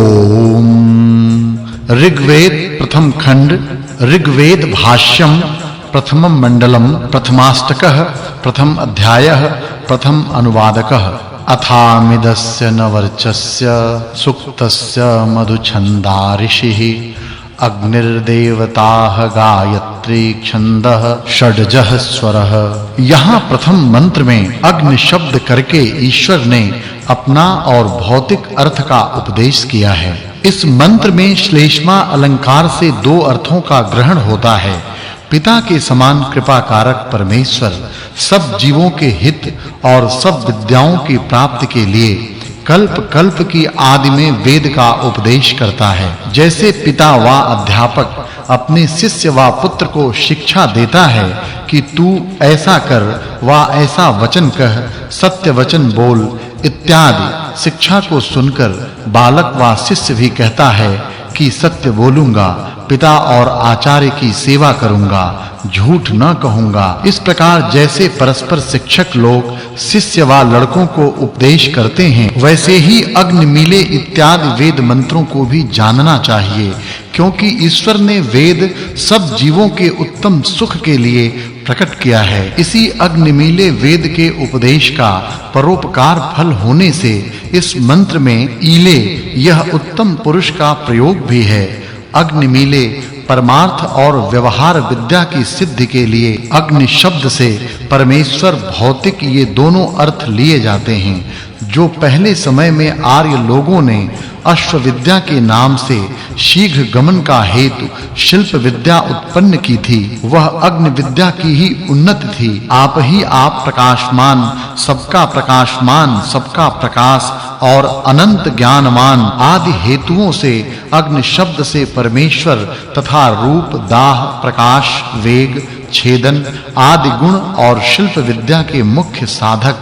ओम ऋग्वेद प्रथम खंड ऋग्वेद भाष्यम प्रथमं मंडलम प्रथमाष्टकः प्रथम अध्यायः प्रथम अनुवादकः अथामिदस्य नवर्चस्य सुक्तस्य मधुछन्दा ऋषिः अग्निर्देवताः गायत्री छन्दः षड्जः स्वरः। यहाँ प्रथम मंत्र में अग्नि शब्द करके ईश्वर ने अपना और भौतिक अर्थ का उपदेश किया है। इस मंत्र में श्लेष्मा अलंकार से दो अर्थों का ग्रहण होता है। पिता के समान कृपा कारक परमेश्वर सब जीवों के हित और सब विद्याओं की प्राप्ति के लिए कल्प कल्प की आदि में वेद का उपदेश करता है। जैसे पिता व अध्यापक अपने शिष्य व पुत्र को शिक्षा देता है कि तू ऐसा कर व ऐसा वचन कह, सत्य वचन बोल इत्यादि शिक्षा को सुनकर बालक व शिष्य भी कहता है कि सत्य बोलूंगा, पिता और आचार्य की सेवा करूंगा, झूठ न कहूंगा। इस प्रकार जैसे परस्पर शिक्षक लोग शिष्य व लड़कों को उपदेश करते हैं, वैसे ही अग्निमीले इत्यादि वेद मंत्रों को भी जानना चाहिए, क्योंकि ईश्वर ने वेद सब जीवों के उत्तम सुख के लिए प्रकट किया है। इसी अग्निमीले वेद के उपदेश का परोपकार फल होने से इस मंत्र में ईले यह उत्तम पुरुष का प्रयोग भी है। अग्निमीले परमार्थ और व्यवहार विद्या की सिद्धि के लिए अग्नि शब्द से परमेश्वर भौतिक ये दोनों अर्थ लिए जाते हैं। जो पहले समय में आर्य लोगों ने अश्व विद्या के नाम से शीघ्र गमन का हेतु शिल्प विद्या उत्पन्न की थी, वह अग्नि विद्या की ही उन्नति थी। आप ही आप प्रकाशमान, सबका प्रकाशमान, सबका प्रकाश और अनंत ज्ञानमान आदि हेतुओं से अग्नि शब्द से परमेश्वर तथा रूप, दाह, प्रकाश, वेग, छेदन आदि गुण और शिल्प विद्या के मुख्य साधक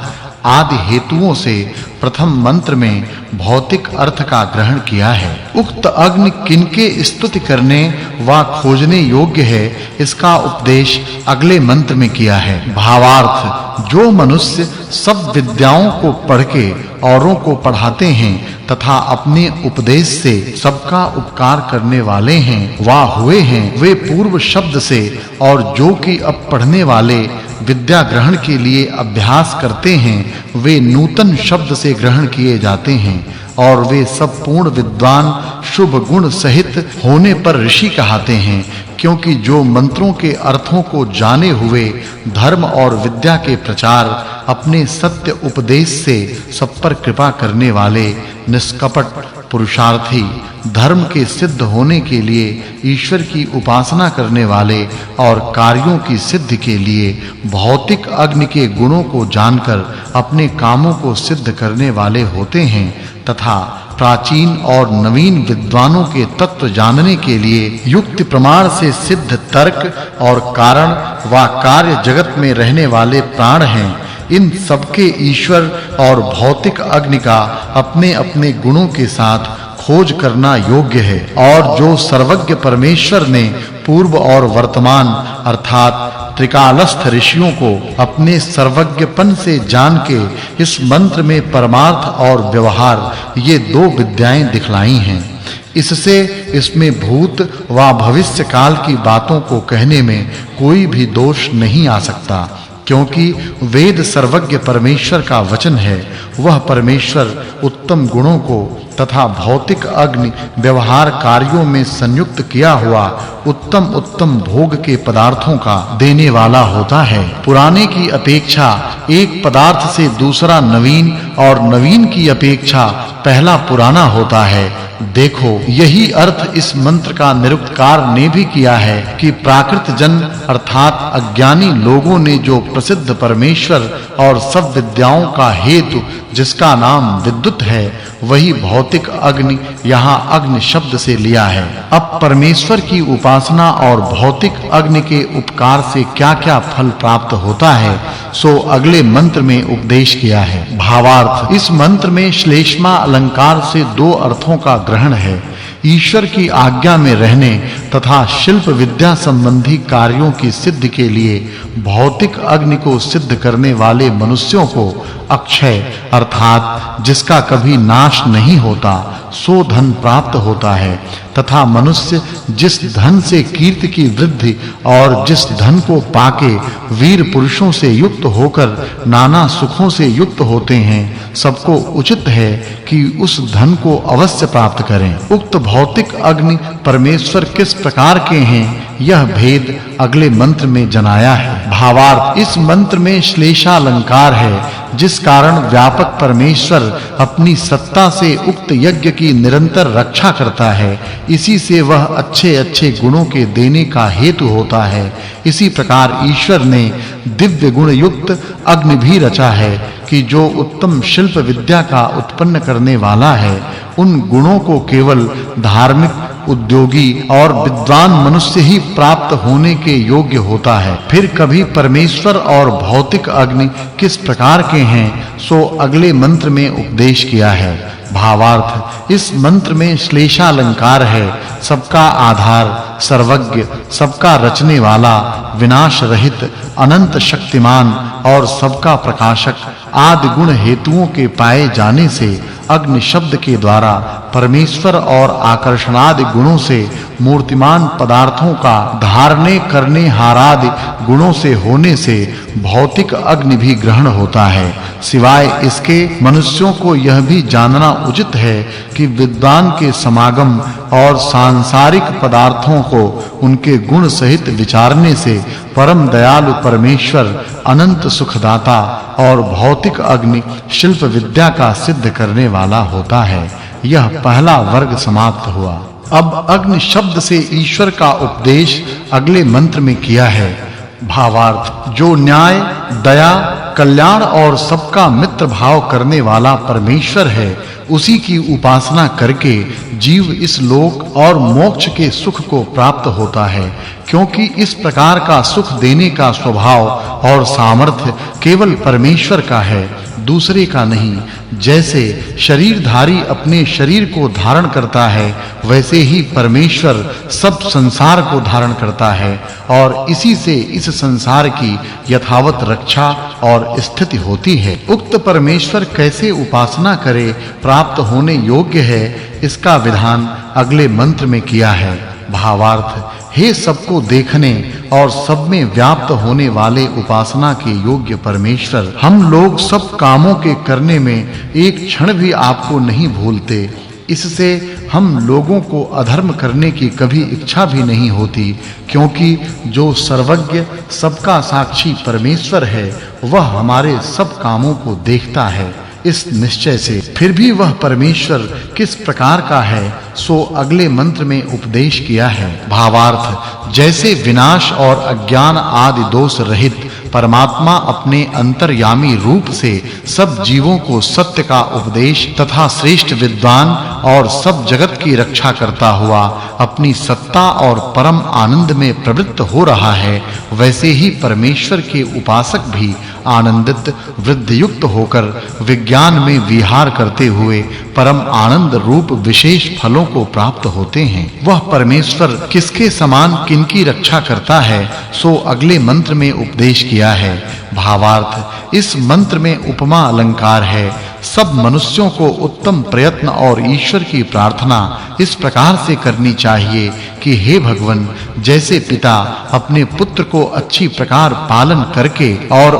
आदि हेतुओं से प्रथम मंत्र में भौतिक अर्थ का ग्रहण किया है। उक्त अग्नि किनके स्तुति करने व खोजने योग्य है, इसका उपदेश अगले मंत्र में किया है। भावार्थ, जो मनुष्य सब विद्याओं को पढ़ के औरों को पढ़ाते हैं तथा अपने उपदेश से सबका उपकार करने वाले हैं वा हुए हैं, वे पूर्व शब्द से, और जो कि अब पढ़ने वाले विद्या ग्रहण के लिए अभ्यास करते हैं, वे नूतन शब्द से ग्रहण किए जाते हैं, और वे सब पूर्ण विद्वान शुभ गुण सहित होने पर ऋषि कहते हैं। क्योंकि जो मंत्रों के अर्थों को जाने हुए धर्म और विद्या के प्रचार अपने सत्य उपदेश से सब पर कृपा करने वाले निष्कपट पुरुषार्थी, धर्म के सिद्ध होने के लिए ईश्वर की उपासना करने वाले और कार्यों की सिद्धि के लिए भौतिक अग्नि के गुणों को जानकर अपने कामों को सिद्ध करने वाले होते हैं, तथा प्राचीन और नवीन विद्वानों के तत्व जानने के लिए युक्ति प्रमाण से सिद्ध तर्क और कारण व कार्य जगत में रहने वाले प्राण हैं। इन सबके ईश्वर और भौतिक अग्नि का अपने-अपने गुणों के साथ खोज करना योग्य है। और जो सर्वज्ञ परमेश्वर ने पूर्व और वर्तमान अर्थात त्रिकालस्थ ऋषियों को अपने सर्वज्ञपन से जान के इस मंत्र में परमार्थ और व्यवहार ये दो विद्याएं दिखलाई हैं। इससे इसमें भूत व भविष्य काल की बातों को कहने में कोई भी दोष नहीं आ सकता, क्योंकि वेद सर्वज्ञ परमेश्वर का वचन है। वह परमेश्वर उत्तम गुणों को तथा भौतिक अग्नि व्यवहार कार्यों में संयुक्त किया हुआ उत्तम भोग के पदार्थों का देने वाला होता है। पुराने की अपेक्षा एक पदार्थ से दूसरा नवीन और नवीन की अपेक्षा पहला पुराना होता है। देखो, यही अर्थ इस मंत्र का निरुक्तकार ने भी किया है कि प्राकृत जन अर्थात अज्ञानी लोगों ने जो प्रसिद्ध परमेश्वर और सब विद्याओं का हेतु जिसका नाम विद्युत है, वही भौतिक अग्नि यहाँ अग्नि शब्द से लिया है। अब परमेश्वर की उपासना और भौतिक अग्नि के उपकार से क्या-क्या फल प्राप्त होता है, सो अगले मंत्र में उपदेश किया है। भावार्थ, इस मंत्र में श्लेष्मा अलंकार से दो अर्थों का ग्रहण है। ईश्वर की आज्ञा में रहने तथा शिल्प विद्या संबंधी कार्यों की सिद्धि के लिए भौतिक अग्नि को सिद्ध करने वाले मनुष्यों को अक्षय अर्थात जिसका कभी नाश नहीं होता सो धन प्राप्त होता है तथा मनुष्य जिस धन से कीर्ति की वृद्धि और जिस धन को पाके वीर पुरुषों से युक्त होकर नाना सुखों से युक्त होते हैं सबको उचित है कि उस धन को अवश्य प्राप्त करें। उक्त भौतिक अग्नि परमेश्वर किस प्रकार के हैं यह भेद अगले मंत्र में जनाया है। भावार्थ इस मंत्र में श्लेषालंकार है जिस कारण व्यापक परमेश्वर अपनी सत्ता से उक्त यज्ञ की निरंतर रक्षा करता है इसी से वह अच्छे-अच्छे गुणों के देने का हेतु होता है। इसी प्रकार ईश्वर ने दिव्य गुण युक्त अग्नि भी रचा है कि जो उत्तम शिल्प विद्या का उत्पन्न करने वाला है उन गुणों को केवल धार्मिक उद्योगी और विद्वान मनुष्य ही प्राप्त होने के योग्य होता है। फिर कभी परमेश्वर और भौतिक अग्नि किस प्रकार के हैं सो अगले मंत्र में उपदेश किया है। भावार्थ इस मंत्र में श्लेषालंकार है सबका आधार सर्वज्ञ सबका रचने वाला विनाश रहित अनंत शक्तिमान और सबका प्रकाशक आदि गुण हेतुओं के पाए जाने से अग्नि शब्द के द्वारा परमेश्वर और आकर्षणादि गुणों से मूर्तिमान पदार्थों का धारणे करने हारादि गुणों से होने से भौतिक अग्नि भी ग्रहण होता है। सिवाय इसके मनुष्यों को यह भी जानना उचित है कि विद्वान के समागम और सांसारिक पदार्थों को उनके गुण सहित विचारने से परम दयालु परमेश्वर अनंत सुखदाता और भौतिक अग्नि शिल्प विद्या का सिद्ध करने वाला होता है। यह पहला वर्ग समाप्त हुआ। अब अग्नि शब्द से ईश्वर का उपदेश अगले मंत्र में किया है। भावार्थ जो न्याय दया कल्याण और सबका मित्र भाव करने वाला परमेश्वर है उसी की उपासना करके जीव इस लोक और मोक्ष के सुख को प्राप्त होता है क्योंकि इस प्रकार का सुख देने का स्वभाव और सामर्थ्य केवल परमेश्वर का है दूसरे का नहीं। जैसे शरीरधारी अपने शरीर को धारण करता है वैसे ही परमेश्वर सब संसार को धारण करता है और इसी से इस संसार की यथावत रक्षा और स्थिति होती है। उक्त परमेश्वर कैसे उपासना करे प्राप्त होने योग्य है इसका विधान अगले मंत्र में किया है। भावार्थ हे सबको देखने और सब में व्याप्त होने वाले उपासना के योग्य परमेश्वर हम लोग सब कामों के करने में एक क्षण भी आपको नहीं भूलते इससे हम लोगों को अधर्म करने की कभी इच्छा भी नहीं होती क्योंकि जो सर्वज्ञ सबका साक्षी परमेश्वर है वह हमारे सब कामों को देखता है। इस निश्चय से फिर भी वह परमेश्वर किस प्रकार का है सो अगले मंत्र में उपदेश किया है। भावार्थ जैसे विनाश और अज्ञान आदि दोष रहित परमात्मा अपने अंतर्यामी रूप से सब जीवों को सत्य का उपदेश तथा श्रेष्ठ विद्वान और सब जगत की रक्षा करता हुआ अपनी सत्ता और परम आनंद में प्रवृत्त हो रहा है वैसे ही परमेश्वर के उपासक भी आनंदित वृद्धि युक्त होकर विज्ञान में विहार करते हुए परम आनंद रूप विशेष फलों को प्राप्त होते हैं। वह परमेश्वर किसके समान किनकी रक्षा करता है सो अगले मंत्र में उपदेश किया है। भावार्थ इस मंत्र में उपमा अलंकार है। सब मनुष्यों को उत्तम प्रयत्न और ईश्वर की प्रार्थना इस प्रकार से करनी चाहिए कि हे भगवन जैसे पिता अपने पुत्र को अच्छी प्रकार पालन करके और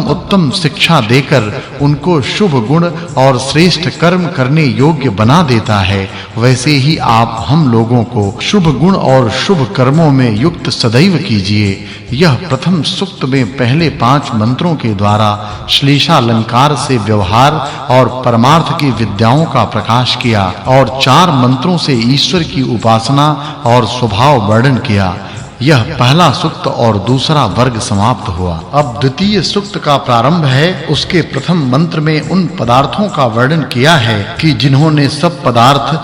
उत्तम शिक्षा देकर उनको शुभ गुण और श्रेष्ठ कर्म करने योग्य बना देता है वैसे ही आप हम लोगों को शुभ गुण और शुभ कर्मों में युक्त सदैव कीजिए। यह प्रथम सूक्त में पहले 5 मंत्रों के द्वारा श्लेषालंकार से व्यवहार और परमार्थ की विद्याओं का प्रकाश किया और 4 मंत्रों से ईश्वर की उपासना और स्वभाव वर्णन किया। यह पहला सूक्त और दूसरा वर्ग समाप्त हुआ। अब द्वितीय सूक्त का प्रारंभ है। उसके प्रथम मंत्र में उन पदार्थों का वर्णन किया है कि जिन्होंने सब पदार्थ